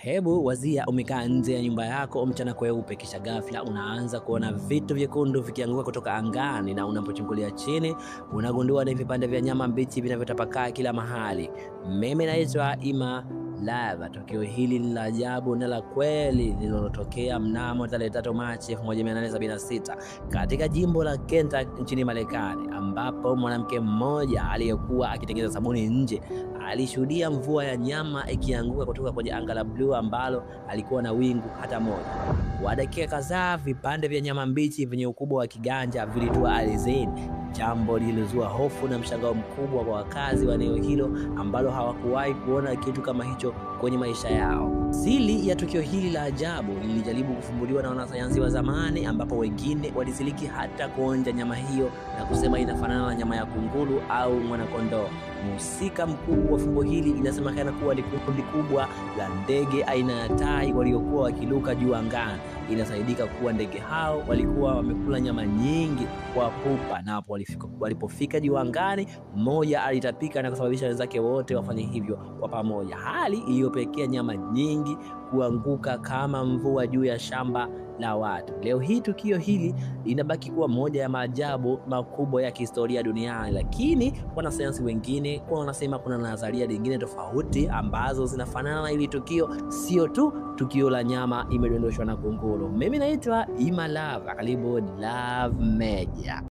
Hebu wazia umekaa nje ya nyumba yako mchana kweupe, kisha ghafla unaanza kuona vitu vyekundu vikianguka kutoka angani, na unapochungulia chini unagundua ni vipande vya nyama mbichi vinavyotapakaa kila mahali. Mimi naitwa Ima Lava. Tukio hili ni la ajabu na la kweli lililotokea mnamo tarehe 3 Machi 1876 katika jimbo la Kentucky nchini Marekani, ambapo mwanamke mmoja aliyekuwa akitengeneza sabuni nje alishuhudia mvua ya nyama ikianguka kutoka kwenye anga la bluu ambalo alikuwa na wingu hata moja. Kwa dakika kadhaa, vipande vya nyama mbichi vyenye ukubwa wa kiganja vilitua ardhini, jambo lililozua hofu na mshangao mkubwa kwa wakazi wa eneo hilo ambalo hawakuwahi kuona kitu kama hicho kwenye maisha yao. Siri ya tukio hili la ajabu lilijaribu kufumbuliwa na wanasayansi wa zamani, ambapo wengine walisiliki hata kuonja nyama hiyo na kusema inafanana na nyama ya kunguru au mwanakondoo. Mhusika mkuu wa fumbo hili inasemekana kuwa ni kundi kubwa la ndege aina ya tai waliokuwa wakiruka juu angani. Inasaidika kuwa ndege hao walikuwa wamekula nyama nyingi kwa pupa, na hapo walipofika juu angani, mmoja alitapika na kusababisha wenzake wote wafanye hivyo kwa pamoja, hali iliyopelekea nyama nyingi kuanguka kama mvua juu ya shamba la watu. Leo hii tukio hili linabaki kuwa moja ya maajabu makubwa ya kihistoria duniani, lakini wanasayansi wengine wanasema kuna nadharia nyingine tofauti ambazo zinafanana na hili tukio, sio tu tukio la nyama imedondoshwa na kunguru. Mimi naitwa Ima Lava, karibu Love Media.